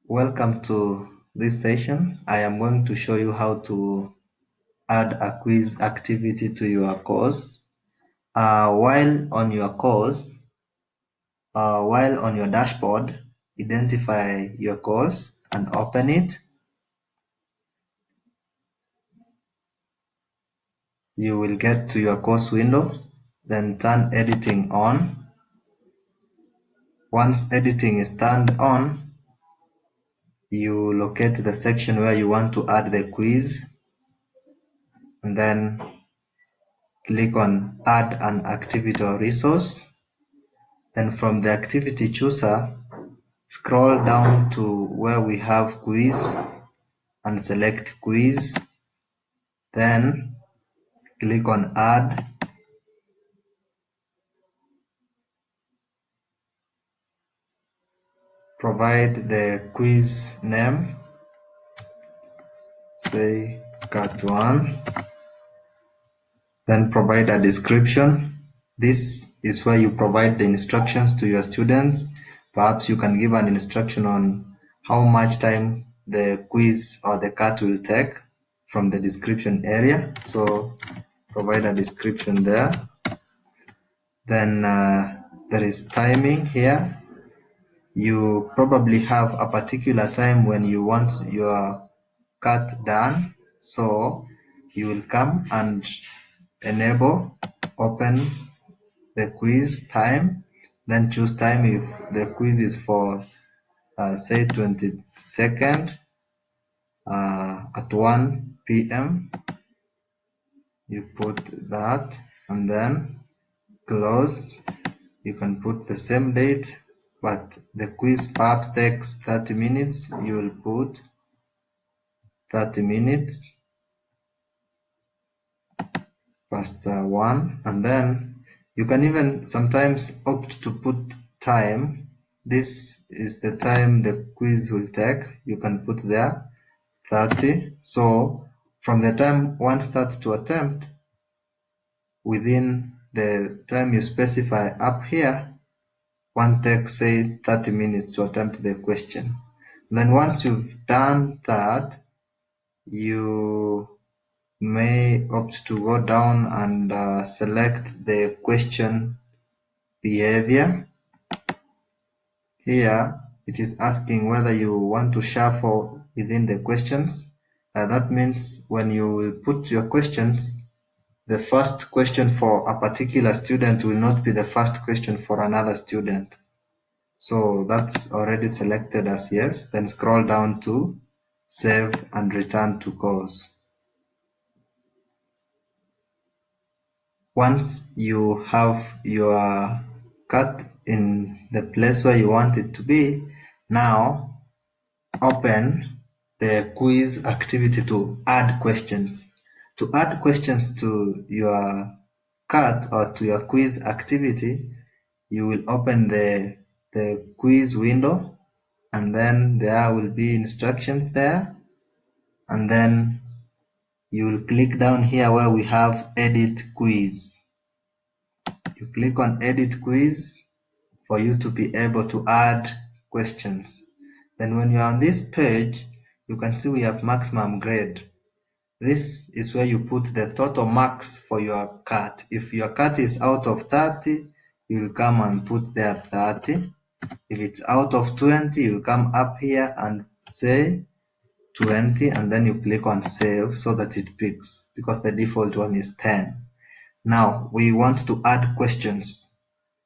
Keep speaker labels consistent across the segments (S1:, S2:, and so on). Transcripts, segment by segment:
S1: Welcome to this session. I am going to show you how to add a quiz activity to your course. While on your dashboard, identify your course and open it. You will get to your course window, then turn editing on. Once editing is turned on, you locate the section where you want to add the quiz, and then click on Add an Activity or Resource. Then from the activity chooser, scroll down to where we have quiz and select quiz. Then click on Add. Provide the quiz name, say Cat 1. Then provide a description. This is where you provide the instructions to your students. Perhaps you can give an instruction on how much time the quiz or the cat will take from the description area. So provide a description there. Then there is timing here. You probably have a particular time when you want your cut done, so you will come and enable open the quiz time, then choose time. If the quiz is for say 22nd at 1 p.m. you put that and then close. You can put the same date, but the quiz perhaps takes 30 minutes. You will put 30 minutes past 1, and then you can even sometimes opt to put time. This is the time the quiz will take. You can put there 30. So from the time one starts to attempt, within the time you specify up here, one takes say 30 minutes to attempt the question. Then once you've done that, you may opt to go down and select the question behavior. Here it is asking whether you want to shuffle within the questions. That means when you will put your questions, the first question for a particular student will not be the first question for another student. So that's already selected as yes. Then scroll down to save and return to course. Once you have your cut in the place where you want it to be, now open the quiz activity to add questions. To add questions to your cut or to your quiz activity, you will open the quiz window, and then there will be instructions there, and then you will click down here where we have edit quiz. You click on edit quiz for you to be able to add questions. Then when you are on this page, you can see we have maximum grade. This is where you put the total marks for your cut. If your cut is out of 30, you will come and put there 30. If it's out of 20, you come up here and say 20, and then you click on save so that it picks, because the default one is 10. Now we want to add questions.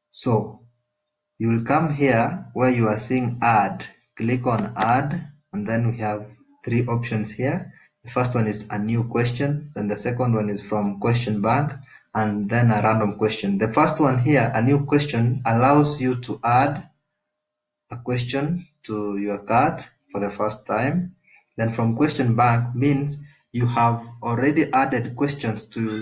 S1: So you will come here where you are seeing add. Click on add, and then we have three options here. The first one is a new question, then the second one is from question bank, and then a random question. The first one here, a new question, allows you to add a question to your cut for the first time. Then from question bank means you have already added questions to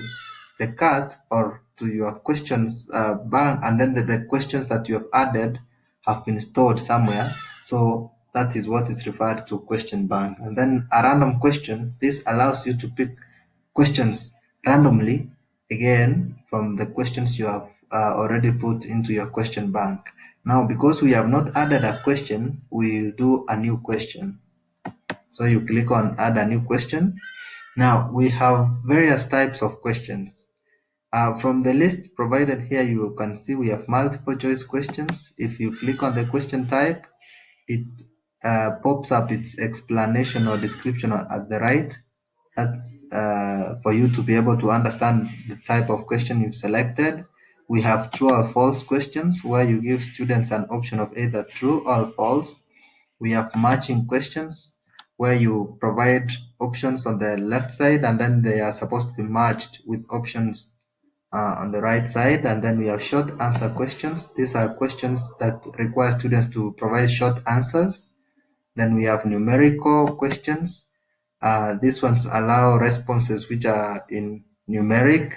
S1: the cut or to your questions bank, and then the questions that you have added have been stored somewhere. So that is what is referred to question bank. And then a random question, this allows you to pick questions randomly, again from the questions you have already put into your question bank. Now, because we have not added a question, we'll do a new question. So you click on add a new question. Now we have various types of questions. From the list provided here, you can see we have multiple choice questions. If you click on the question type, it pops up its explanation or description at the right. That's for you to be able to understand the type of question you've selected. We have true or false questions where you give students an option of either true or false. We have matching questions where you provide options on the left side and then they are supposed to be matched with options on the right side. And then we have short answer questions. These are questions that require students to provide short answers. Then we have numerical questions. These ones allow responses which are in numeric.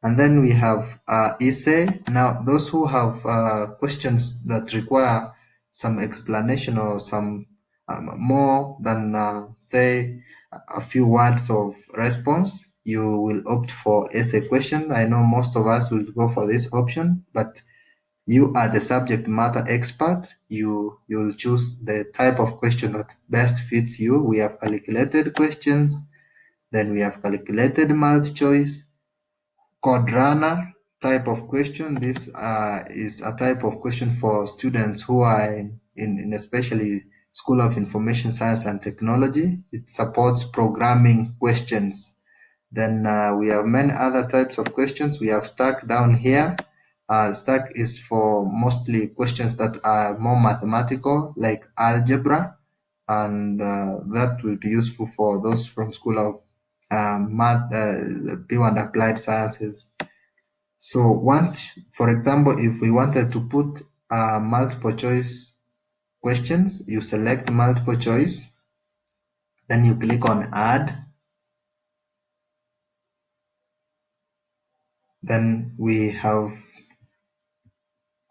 S1: And then we have essay. Now, those who have questions that require some explanation or some more than, say, a few words of response, you will opt for essay question. I know most of us will go for this option, but you are the subject matter expert. You'll choose the type of question that best fits you. We have calculated questions, then we have calculated multi-choice, code runner type of question. This is a type of question for students who are in especially School of Information Science and Technology. It supports programming questions. Then we have many other types of questions. We have stack down here. Stack is for mostly questions that are more mathematical, like algebra, and that will be useful for those from School of Math, Pure and Applied Sciences. So once, for example, if we wanted to put multiple choice questions, you select multiple choice, then you click on add. Then we have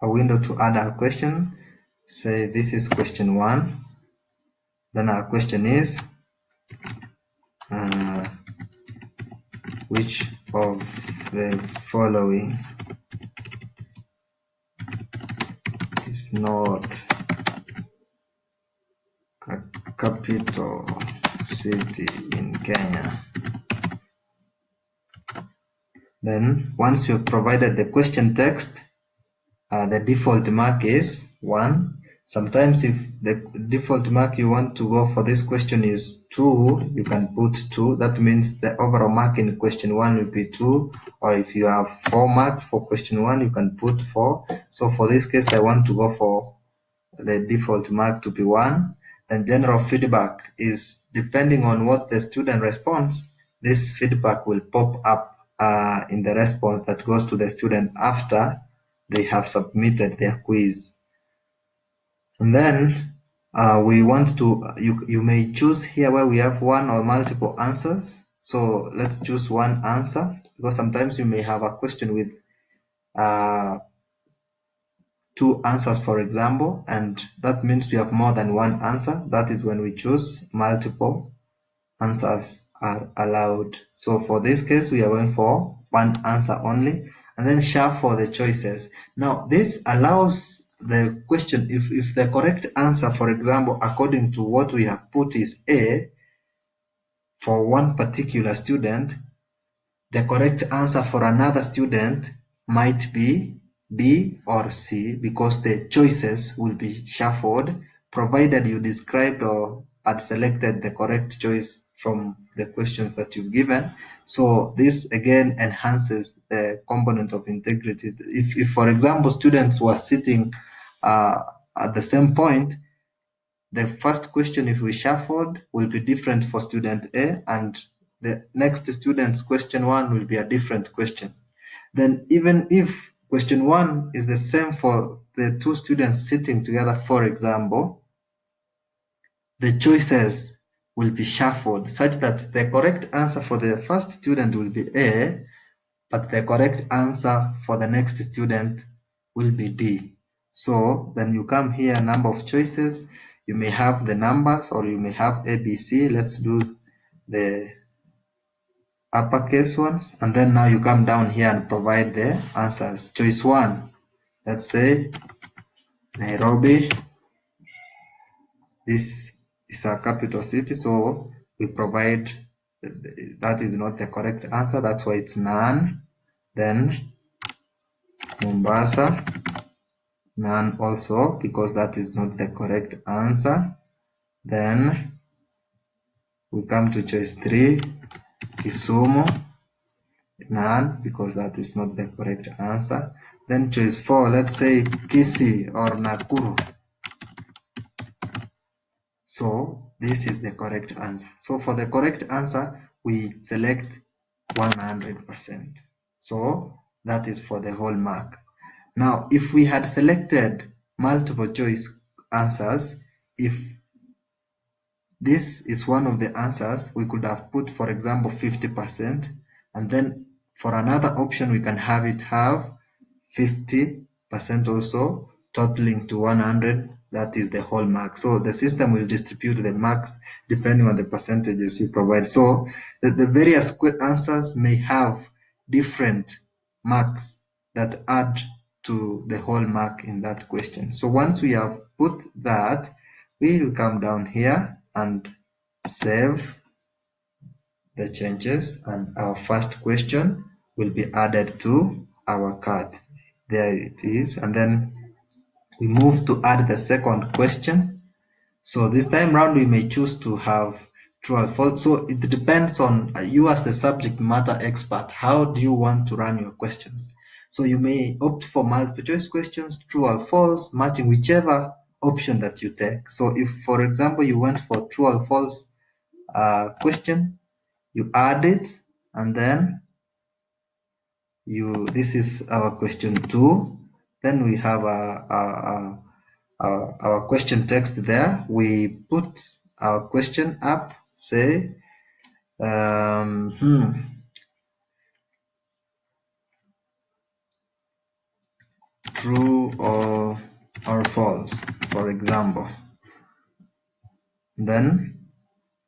S1: a window to add our question. Say this is question 1. Then our question is which of the following is not a capital city in Kenya? Then once you've provided the question text, the default mark is 1. Sometimes if the default mark you want to go for this question is 2, you can put 2. That means the overall mark in question 1 will be 2. Or if you have 4 marks for question 1, you can put 4. So for this case, I want to go for the default mark to be 1. Then general feedback is depending on what the student responds, this feedback will pop up in the response that goes to the student after they have submitted their quiz. And then we want to, you may choose here where we have one or multiple answers. So let's choose one answer, because sometimes you may have a question with 2 answers, for example, and that means you have more than one answer. That is when we choose multiple answers are allowed. So for this case, we are going for one answer only, and then shuffle the choices. Now this allows the question, if the correct answer, for example, according to what we have put is A for one particular student, the correct answer for another student might be B or C, because the choices will be shuffled, provided you described or had selected the correct choice from the questions that you've given. So this again enhances the component of integrity. If for example, students were sitting at the same point, the first question, if we shuffled, will be different for student A, and the next student's question 1 will be a different question. Then even if question 1 is the same for the 2 students sitting together, for example, the choices will be shuffled such that the correct answer for the first student will be A, but the correct answer for the next student will be D. So then you come here, number of choices. You may have the numbers or you may have ABC. Let's do the uppercase ones, and then now you come down here and provide the answers. Choice 1, let's say Nairobi. This is a capital city, so we provide that is not the correct answer, that's why it's none. Then Mombasa, none also, because that is not the correct answer. Then we come to choice 3, Kisumu, none, because that is not the correct answer. Then choice 4, let's say Kisii or Nakuru. So this is the correct answer. So for the correct answer, we select 100%. So that is for the whole mark. Now, if we had selected multiple choice answers, if this is one of the answers, we could have put, for example, 50%, and then for another option, we can have it have 50% also, totaling to 100. That is the whole mark. So the system will distribute the marks depending on the percentages you provide. So the various answers may have different marks that add to the whole mark in that question. So once we have put that, we will come down here and save the changes, and our first question will be added to our card. There it is. And then we move to add the second question. So this time round we may choose to have true or false. So it depends on you as the subject matter expert. How do you want to run your questions? So you may opt for multiple choice questions, true or false, matching whichever option that you take. So if, for example, you went for true or false question, you add it, and then this is our question 2. Then we have our question text there. We put our question up, say true or false, for example. Then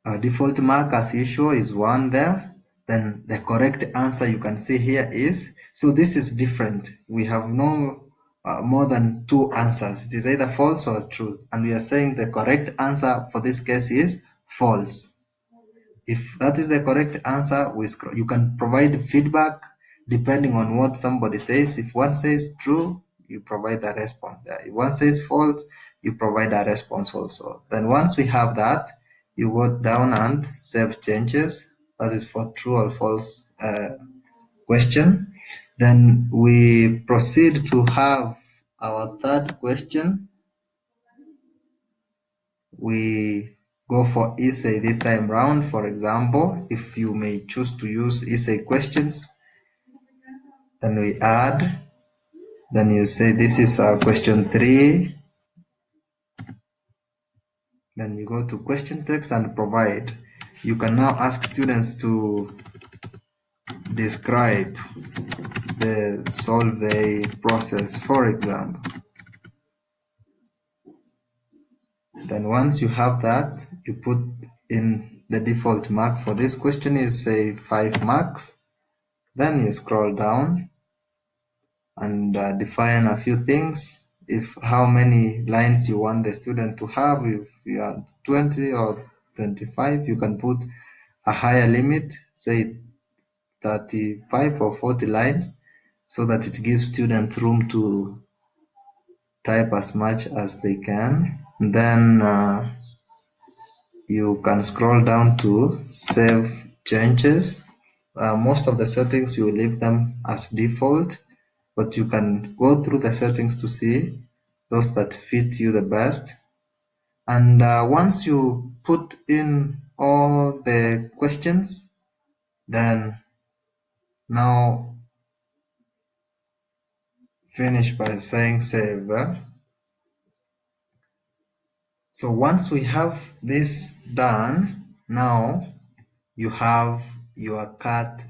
S1: our default mark as usual is 1 there. Then the correct answer you can see here is, so this is different. We have no more than 2 answers. It is either false or true, and we are saying the correct answer for this case is false. If that is the correct answer, you can provide feedback depending on what somebody says. If one says true, you provide a response there. If one says false, you provide a response also. Then once we have that, you go down and save changes. That is for true or false question. Then we proceed to have our third question. We go for essay this time round. For example, if you may choose to use essay questions, then we add, then you say this is question 3, then you go to question text and provide. You can now ask students to describe the survey process, for example. Then once you have that, you put in the default mark for this question is, say, 5 marks. Then you scroll down and define a few things. If how many lines you want the student to have, if you are 20 or 25, you can put a higher limit, say 35 or 40 lines, so that it gives students room to type as much as they can. And then you can scroll down to save changes. Most of the settings you will leave them as default, but you can go through the settings to see those that fit you the best. And once you put in all the questions, then now finish by saying save. So once we have this done, now you have your card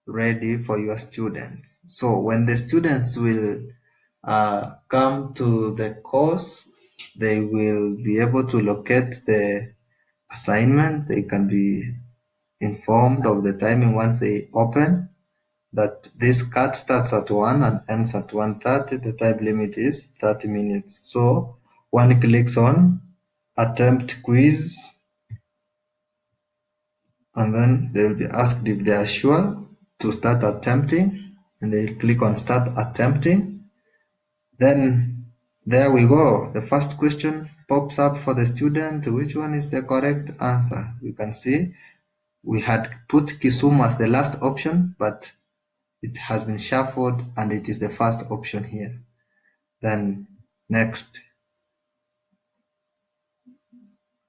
S1: ready for your students. So when the students will come to the course, they will be able to locate the assignment. They can be informed of the timing once they open, that this cut starts at 1 and ends at 1:30. The time limit is 30 minutes. So one clicks on attempt quiz, and then they will be asked if they are sure to start attempting, and they will click on start attempting. Then there we go. The first question pops up for the student. Which one is the correct answer? You can see we had put Kisumu as the last option, but it has been shuffled and it is the first option here. Then next.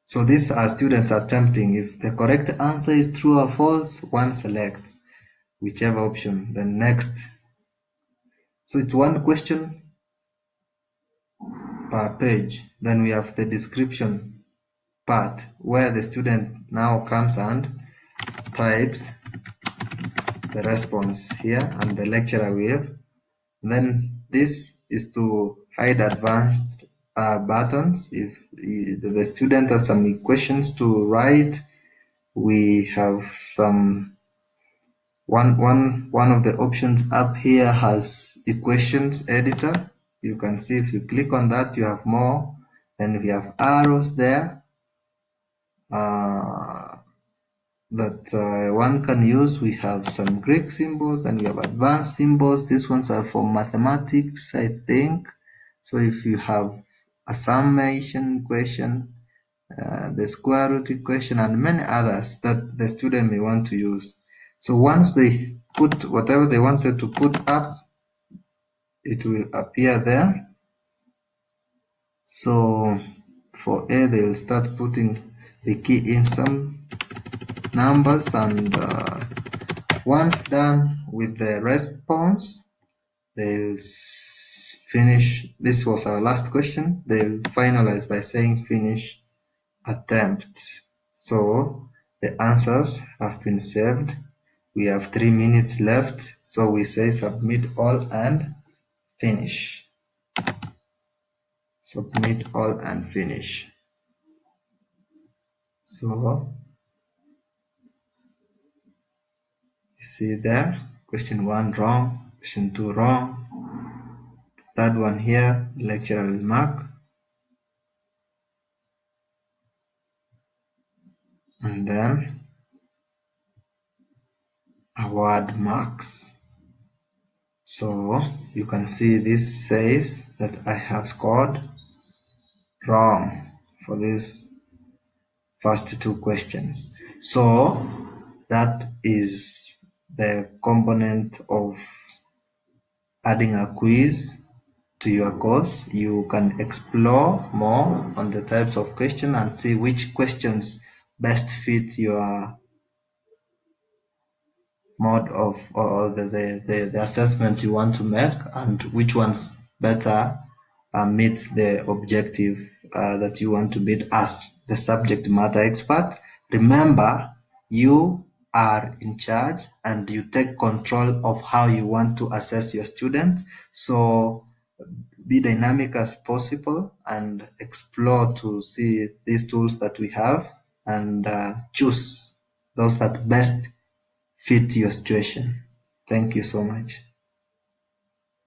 S1: So these are students attempting. If the correct answer is true or false, one selects whichever option. Then next. So it's one question per page. Then we have the description part where the student now comes and types the response here, and the lecturer will. Then this is to hide advanced buttons. If the student has some questions to write, we have some one of the options up here has equations editor. You can see if you click on that, you have more. Then we have arrows there that one can use. We have some Greek symbols and we have advanced symbols. These ones are for mathematics, I think. So if you have a summation question, the square root equation, and many others that the student may want to use. So once they put whatever they wanted to put up, it will appear there. So for A, they will start putting the key in some numbers, and once done with the response, they'll finish. This was our last question. They'll finalize by saying finish attempt. So the answers have been saved. We have 3 minutes left, so we say submit all and finish. Submit all and finish. So you see there, question 1 wrong, question 2 wrong, third one here, the lecturer will mark, and then award marks. So you can see this says that I have scored wrong for these first 2 questions. So that is the component of adding a quiz to your course. You can explore more on the types of questions and see which questions best fit your mode of or the assessment you want to make, and which ones better meet the objective that you want to meet as the subject matter expert. Remember, you are in charge and you take control of how you want to assess your student. So be dynamic as possible and explore to see these tools that we have, and choose those that best fit your situation. Thank you so much.